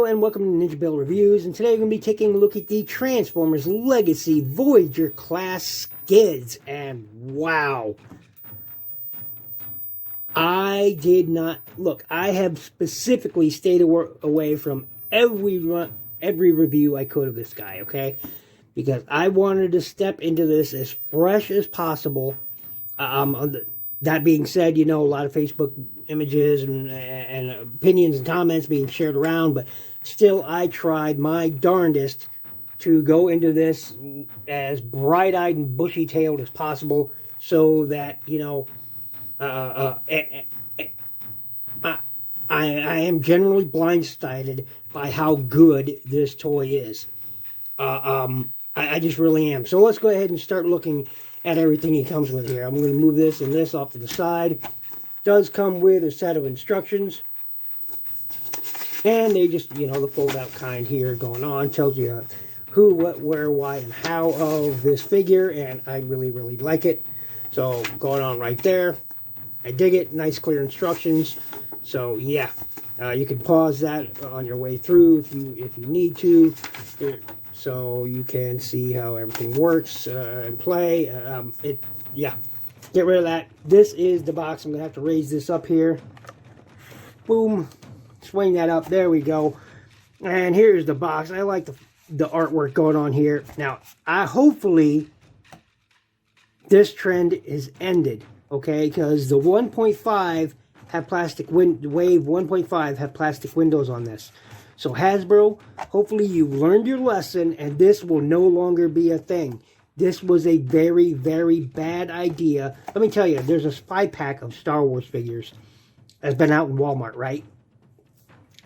and welcome to NinjaBill Reviews, and today we're going to be taking a look at the Transformers Legacy Voyager class skids, and wow. I did not, look, I have specifically stayed away from every review I could of this guy, okay? Because I wanted to step into this as fresh as possible. That being said, you know, a lot of Facebook images and opinions and comments being shared around, but still I tried my darndest to go into this as bright-eyed and bushy-tailed as possible so that, you know, I am generally blindsided by how good this toy is. I just really am. So let's go ahead and start looking at everything he comes with here. I'm going to move this and this off to the side. Does come with a set of instructions. And they just, you know, the fold-out kind here going on. Tells you who, what, where, why, and how of this figure. And I really, really like it. So going on right there. I dig it. Nice, clear instructions. So, yeah. You can pause that on your way through if you need to. So you can see how everything works and play. Yeah, get rid of that. This is the box. I'm going to have to raise this up here. Boom. Swing that up. There we go. And here's the box. I like the artwork going on here. Now, hopefully this trend is ended, okay? Because the 1.5 have plastic Wave 1.5 have plastic windows on this. So Hasbro, hopefully you've learned your lesson and this will no longer be a thing. This was a very, very bad idea. Let me tell you, there's a 5-pack of Star Wars figures that's been out in Walmart, right?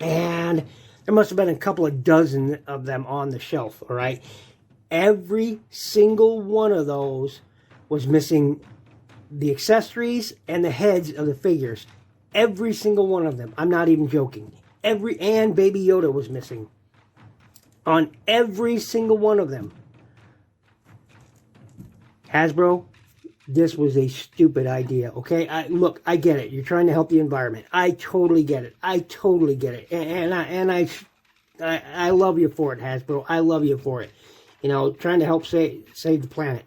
And there must have been a couple of dozen of them on the shelf, all right? Every single one of those was missing the accessories and the heads of the figures. Every single one of them. I'm not even joking. And Baby Yoda was missing on every single one of them. Hasbro, this was a stupid idea, okay? Look, I get it. You're trying to help the environment. I totally get it. I totally get it. And I love you for it, Hasbro. I love you for it. You know, trying to help save the planet.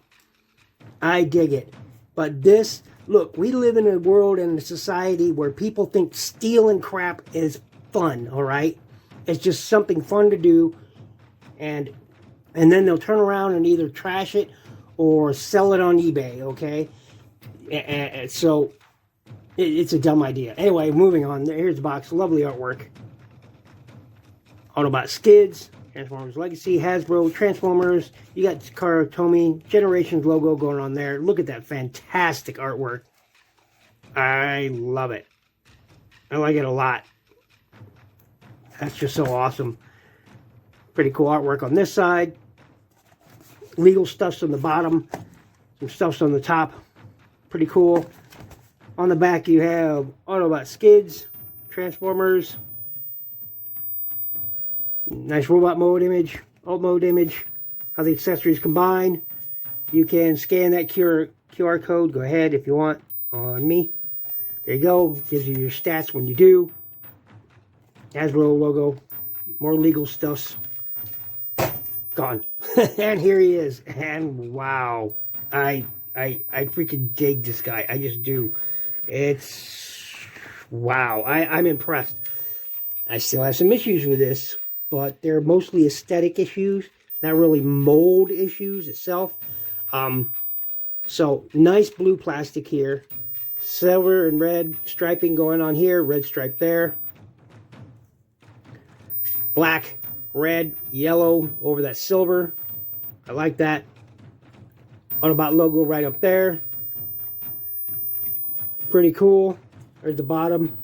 I dig it. But this, look, we live in a world and a society where people think stealing crap is fun, all right? It's just something fun to do, and then they'll turn around and either trash it or sell it on eBay, okay? So it's a dumb idea. Anyway, moving on. Here's the box. Lovely artwork. Autobot Skids, Transformers Legacy, Hasbro, Transformers. You got Takara Tomy, Generations logo going on there. Look at that fantastic artwork. I love it. I like it a lot. That's just so awesome. Pretty cool artwork on this side. Legal stuff's on the bottom. Some stuff's on the top. Pretty cool. On the back you have Autobot Skids, Transformers. Nice robot mode image, alt mode image. How the accessories combine. You can scan that QR code. Go ahead if you want on me. There you go. Gives you your stats when you do. Hasbro logo, more legal stuffs, gone. And here he is, and wow, I freaking dig this guy. I just do. It's wow. I'm impressed. I still have some issues with this, but they're mostly aesthetic issues, not really mold issues itself. So nice blue plastic here, silver and red striping going on here, red stripe there. Black, red, yellow over that silver. I like that. Autobot logo right up there. Pretty cool. There's the bottom.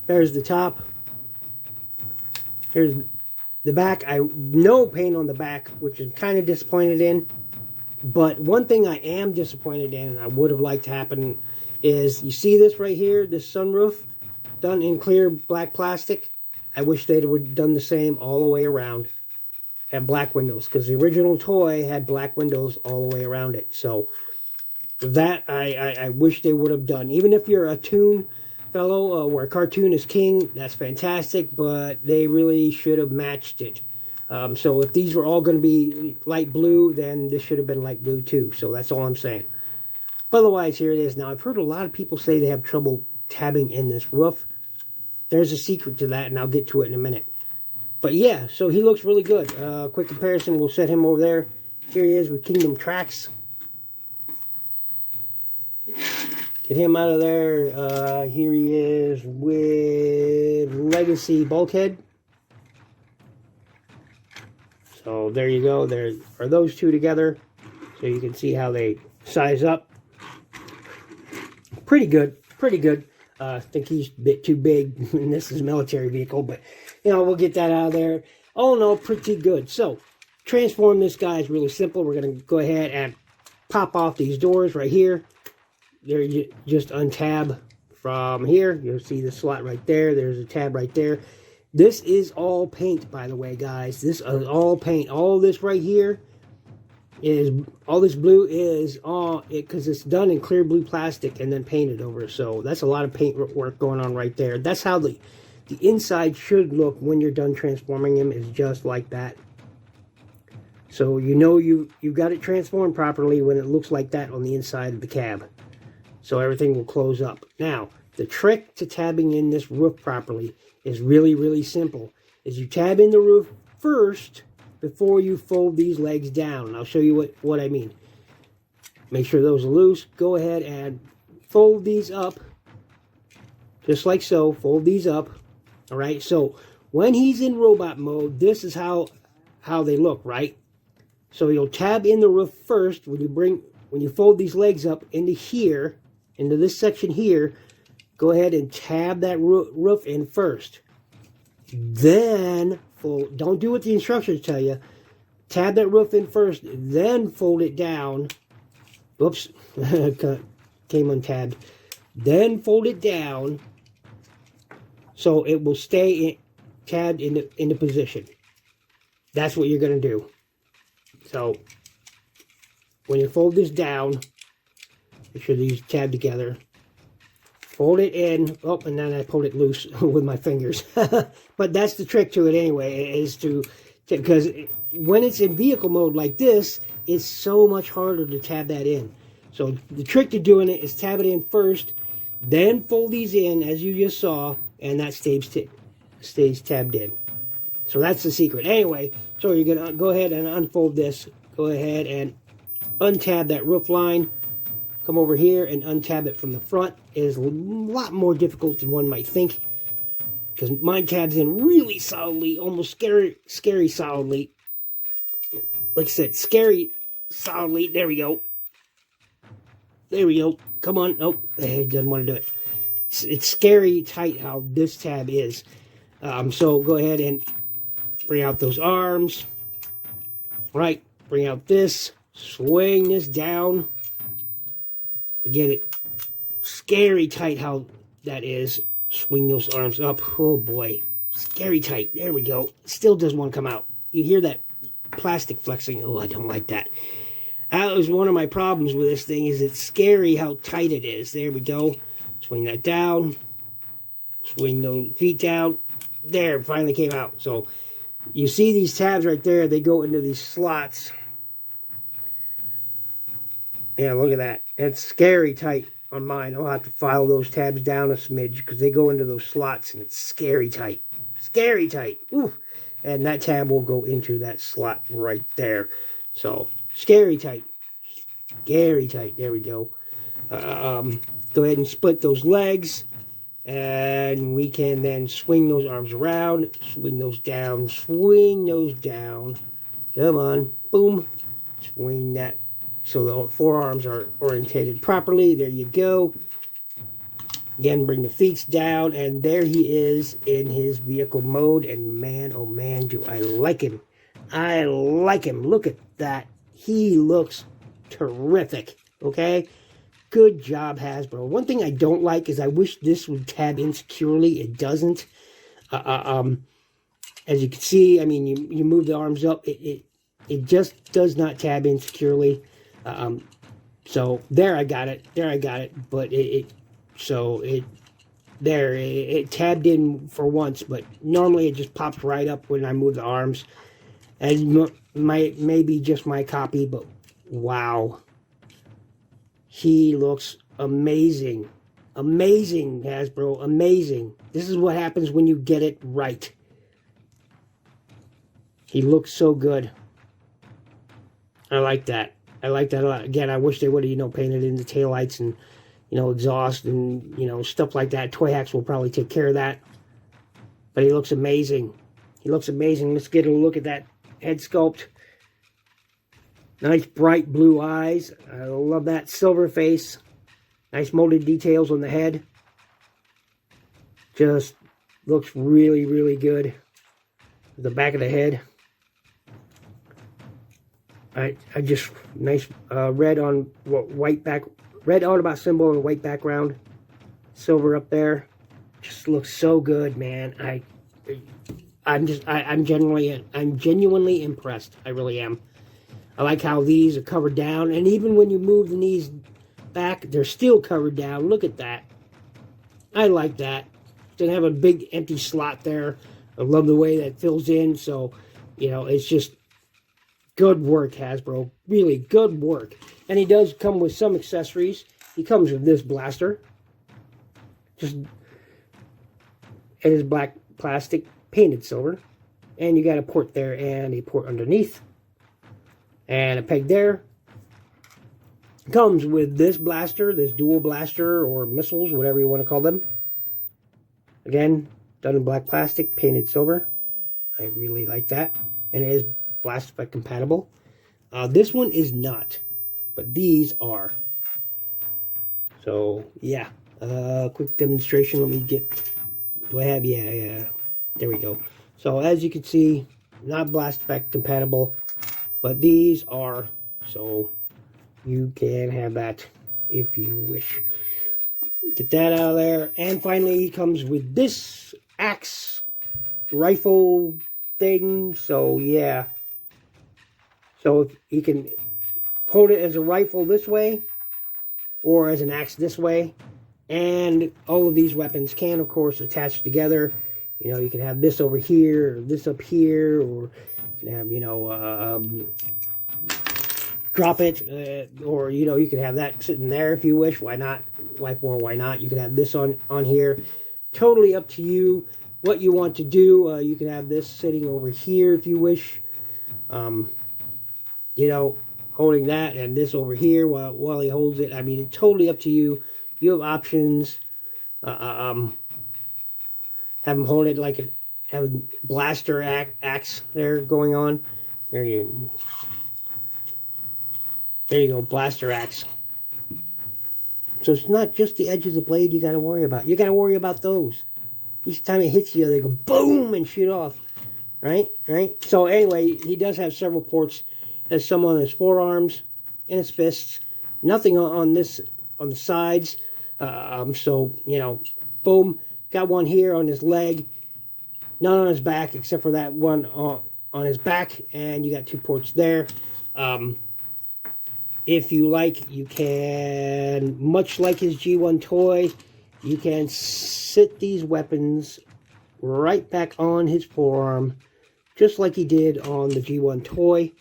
There's the top. Here's the back. No paint on the back, which I'm kind of disappointed in. But one thing I am disappointed in, and I would have liked to happen, is you see this right here, this sunroof, done in clear black plastic. I wish they would have done the same all the way around. Have black windows, because the original toy had black windows all the way around it. So that I wish they would have done. Even if you're a toon fellow, where cartoon is king, that's fantastic, but they really should have matched it. So if these were all going to be light blue, then this should have been light blue too. So that's all I'm saying. But otherwise, here it is. Now, I've heard a lot of people say they have trouble tabbing in this roof. There's a secret to that, and I'll get to it in a minute. But yeah, so he looks really good. Quick comparison, we'll set him over there. Here he is with Kingdom Tracks. Get him out of there. Here he is with Legacy Bulkhead. So there you go. There are those two together. So you can see how they size up. Pretty good. Pretty good. I think he's a bit too big. And this is a military vehicle. But, you know, we'll get that out of there. All in all, pretty good. So, transform this guy is really simple. We're going to go ahead and pop off these doors right here. There, you just untab from here. You'll see the slot right there. There's a tab right there. This is all paint, by the way, guys. This is all paint. All this right here is, all this blue is all, because it's done in clear blue plastic and then painted over. So that's a lot of paint work going on right there. That's how the inside should look when you're done transforming him, is just like that. So you know you got it transformed properly when it looks like that on the inside of the cab. So everything will close up. Now, the trick to tabbing in this roof properly is really, really simple. Is you tab in the roof first before you fold these legs down. I'll show you what I mean. Make sure those are loose. Go ahead and fold these up. Just like so. Fold these up. Alright, so when he's in robot mode, this is how they look, right? So you'll tab in the roof first when you fold these legs up into here, into this section here. Go ahead and tab that roof in first. Then fold. Don't do what the instructions tell you. Tab that roof in first, then fold it down. Oops, came untabbed. Then fold it down so it will stay tabbed into position. That's what you're going to do. So when you fold this down, make sure these tab together. Fold it in. Oh, and then I pulled it loose with my fingers. But that's the trick to it anyway, is because when it's in vehicle mode like this, it's so much harder to tab that in. So the trick to doing it is tab it in first, then fold these in as you just saw, and that stays tabbed in. So that's the secret. Anyway, so you're going to go ahead and unfold this. Go ahead and untab that roof line. Come over here and untab it from the front. It is a lot more difficult than one might think, because mine tabs in really solidly, almost scary solidly. Like I said, scary solidly. There we go. There we go. Come on. Nope. It doesn't want to do it. It's scary tight how this tab is. So go ahead and bring out those arms. Right. Bring out this. Swing this down. Get it scary tight how that is. Swing those arms up. Oh boy. Scary tight. There we go. Still doesn't want to come out. You hear that plastic flexing. Oh, I don't like that. That was one of my problems with this thing, is it's scary how tight it is. There we go. Swing that down. Swing those feet down. There, it finally came out. So you see these tabs right there. They go into these slots. Yeah, look at that. It's scary tight on mine. I'll have to file those tabs down a smidge because they go into those slots and it's scary tight. Scary tight. Ooh. And that tab will go into that slot right there. So, scary tight. Scary tight. There we go. Go ahead and split those legs. And we can then swing those arms around. Swing those down. Swing those down. Come on. Boom. Swing that. So the forearms are orientated properly. There you go. Again, bring the feet down. And there he is in his vehicle mode. And man, oh man, do I like him. I like him. Look at that. He looks terrific. Okay? Good job, Hasbro. One thing I don't like is I wish this would tab in securely. It doesn't. As you can see, I mean, you move the arms up. It just does not tab in securely. So there I got it. There I got it. But it there, it tabbed in for once, but normally it just pops right up when I move the arms. And maybe just my copy, but wow. He looks amazing. Amazing, Hasbro. Amazing. This is what happens when you get it right. He looks so good. I like that. I like that a lot. Again, I wish they would have, you know, painted in the taillights and, you know, exhaust and, you know, stuff like that. Toy Hacks will probably take care of that. But he looks amazing. He looks amazing. Let's get a look at that head sculpt. Nice bright blue eyes. I love that silver face. Nice molded details on the head. Just looks really, really good. The back of the head. I just nice red on white back, red Autobot symbol on white background, silver up there. Just looks so good, man. I'm genuinely impressed. I really am. I like how these are covered down, and even when you move the knees back, they're still covered down. Look at that. I like that. Doesn't have a big empty slot there. I love the way that fills in. So, you know, it's just good work, Hasbro. Really good work. And he does come with some accessories. He comes with this blaster. Just, it is black plastic, painted silver. And you got a port there and a port underneath. And a peg there. Comes with this blaster, this dual blaster, or missiles, whatever you want to call them. Again, done in black plastic, painted silver. I really like that. And it is blast effect compatible. This one is not, but these are. So, yeah. Quick demonstration. Let me get, do I have, yeah. There we go. So, as you can see, not blast effect compatible, but these are. So, you can have that if you wish. Get that out of there. And finally, he comes with this axe rifle thing. So, yeah. So, you can hold it as a rifle this way, or as an axe this way. And all of these weapons can, of course, attach together. You know, you can have this over here, or this up here, or you can have, you know, drop it, or, you know, you can have that sitting there if you wish. Why not? Why not? You can have this on here. Totally up to you what you want to do. You can have this sitting over here if you wish. You know, holding that and this over here while he holds it. I mean, it's totally up to you. You have options. Have him hold it like have a blaster axe there going on. There you go, blaster axe. So it's not just the edge of the blade you got to worry about. You got to worry about those. Each time it hits you, they go boom and shoot off. Right? So anyway, he does have several ports. Has some on his forearms and his fists. Nothing on the sides. So, you know, boom. Got one here on his leg. None on his back, except for that one on his back. And you got two ports there. If you like, you can, much like his G1 toy, you can sit these weapons right back on his forearm, just like he did on the G1 toy.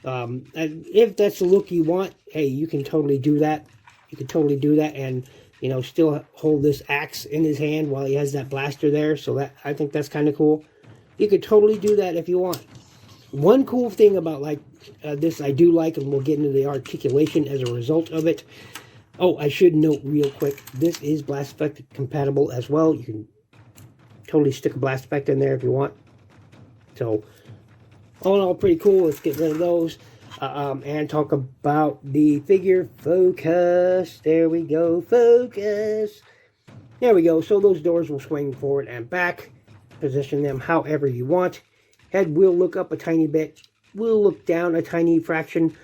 And if that's the look you want, hey, you can totally do that. You can totally do that and, you know, still hold this axe in his hand while he has that blaster there. So that, I think that's kind of cool. You could totally do that if you want. One cool thing about like this I do like, and we'll get into the articulation as a result of it. Oh, I should note real quick, this is blast effect compatible as well. You can totally stick a blast effect in there if you want. So, all in all, pretty cool. Let's get rid of those and talk about the figure. Focus. There we go. Focus. There we go. So those doors will swing forward and back. Position them however you want. Head will look up a tiny bit. Will look down a tiny fraction.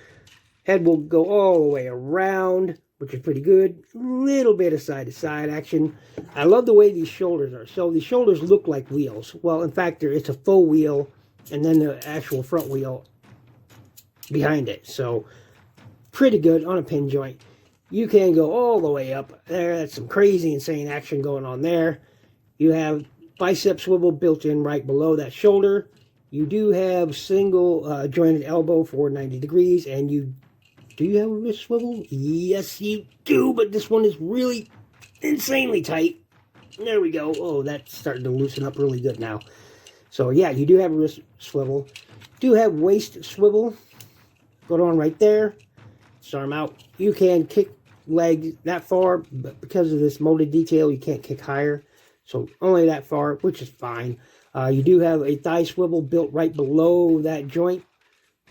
Head will go all the way around, which is pretty good. Little bit of side-to-side action. I love the way these shoulders are. So the shoulders look like wheels. Well, in fact, it's a faux wheel, and then the actual front wheel behind it. So, pretty good on a pin joint. You can go all the way up there. That's some crazy, insane action going on there. You have bicep swivel built in right below that shoulder. You do have single jointed elbow for 90 degrees, and do you have a wrist swivel? Yes, you do, but this one is really insanely tight. There we go. Oh, that's starting to loosen up really good now. So yeah, you do have a wrist swivel. Do have waist swivel. Go on right there. Arm out. You can kick legs that far, but because of this molded detail, you can't kick higher. So only that far, which is fine. You do have a thigh swivel built right below that joint.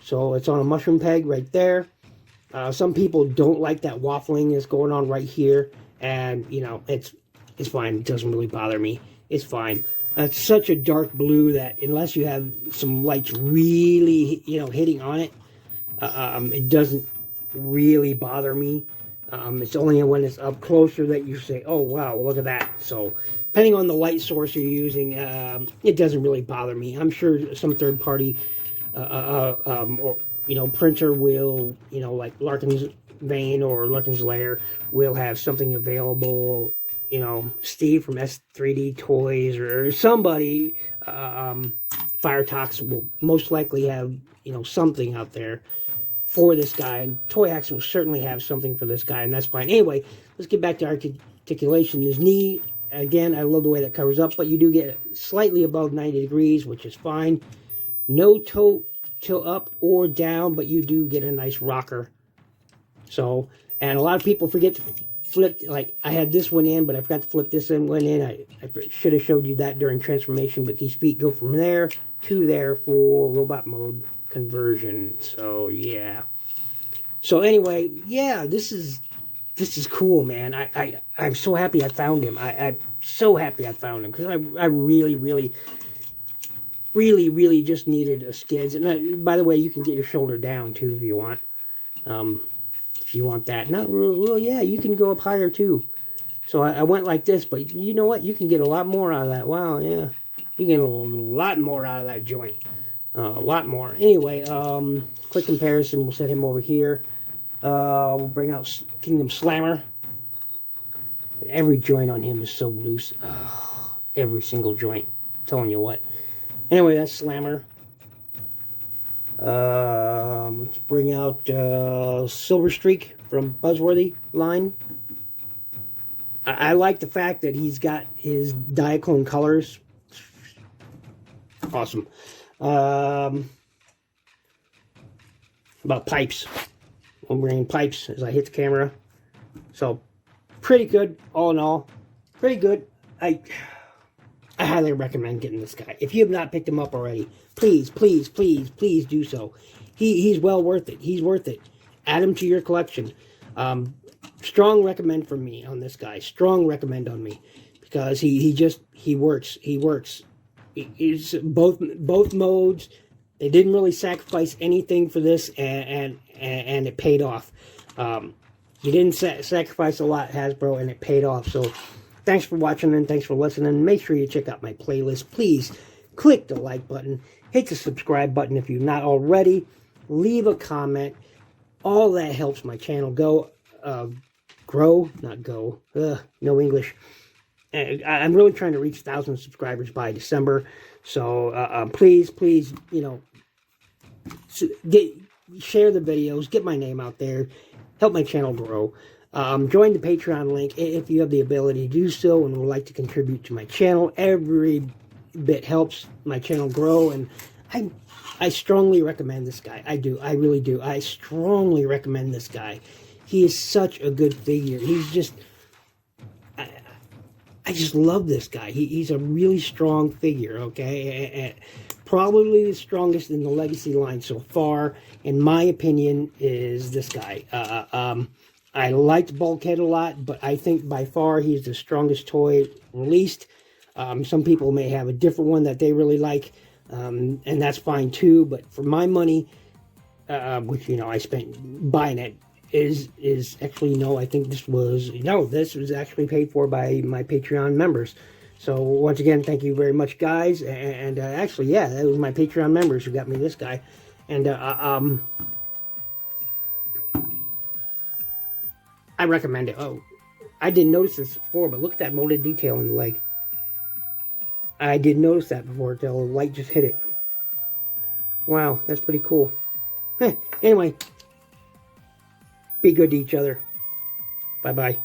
So it's on a mushroom peg right there. Some people don't like that waffling that's going on right here. And, you know, it's fine. It doesn't really bother me. It's fine. It's such a dark blue that unless you have some lights really, you know, hitting on it, it doesn't really bother me. It's only when it's up closer that you say, oh, wow, look at that. So depending on the light source you're using, it doesn't really bother me. I'm sure some third-party or, you know, printer will, you know, like Larkin's Vein or Larkin's Lair will have something available. You know, Steve from S3D Toys or somebody, Firetox will most likely have, you know, something out there for this guy. And Toy Hacks will certainly have something for this guy, and that's fine. Anyway, let's get back to articulation. His knee, again, I love the way that covers up, but you do get slightly above 90 degrees, which is fine. No toe tilt up or down, but you do get a nice rocker. So, and a lot of people forget to flip, like I had this one in, but I forgot to flip this one in. I should have showed you that during transformation, but these feet go from there to there for robot mode conversion. So yeah. So anyway, yeah, this is cool, man. I'm so happy I found him. I'm so happy I found him because I really just needed a Skids. And by the way, you can get your shoulder down too if you want. If you want that. Not real, yeah, you can go up higher too. So I went like this, but you know what? You can get a lot more out of that. Wow, yeah. You get a lot more out of that joint. A lot more. Anyway, quick comparison. We'll set him over here. We'll bring out Kingdom Slammer. Every joint on him is so loose. Every single joint. I'm telling you what. Anyway, that's Slammer. Let's bring out Silver Streak from Buzzworthy line. I like the fact that he's got his Diaclone colors. Awesome. About pipes. I'm bringing pipes as I hit the camera. So, pretty good, all in all. Pretty good. I highly recommend getting this guy. If you have not picked him up already, please do so. He's well worth it. He's worth it. Add him to your collection. Strong recommend from me on this guy. Strong recommend on me. Because he works. He works. It's both modes. They didn't really sacrifice anything for this, and it paid off. You didn't sacrifice a lot, Hasbro, and it paid off. So, thanks for watching and thanks for listening. Make sure you check out my playlist. Please click the like button. Hit the subscribe button if you've not already. Leave a comment. All that helps my channel grow. Not go. No English. I'm really trying to reach 1,000 subscribers by December. So please, you know, share the videos, get my name out there, help my channel grow. Join the Patreon link if you have the ability to do so and would like to contribute to my channel. Every bit helps my channel grow, and I strongly recommend this guy. I do. I really do. I strongly recommend this guy. He is such a good figure. He's just... I just love this guy. He's a really strong figure, okay? And probably the strongest in the Legacy line so far, in my opinion, is this guy. I liked Bulkhead a lot, but I think by far he's the strongest toy released. Some people may have a different one that they really like, and that's fine too. But for my money, which, you know, I spent buying it, is actually, no, I think this was actually paid for by my Patreon members. So once again, thank you very much, guys. And actually, yeah, that was my Patreon members who got me this guy. And I recommend it. Oh, I didn't notice this before, but look at that molded detail in the leg. I didn't notice that before until the light just hit it. Wow, that's pretty cool. Anyway, be good to each other. Bye-bye.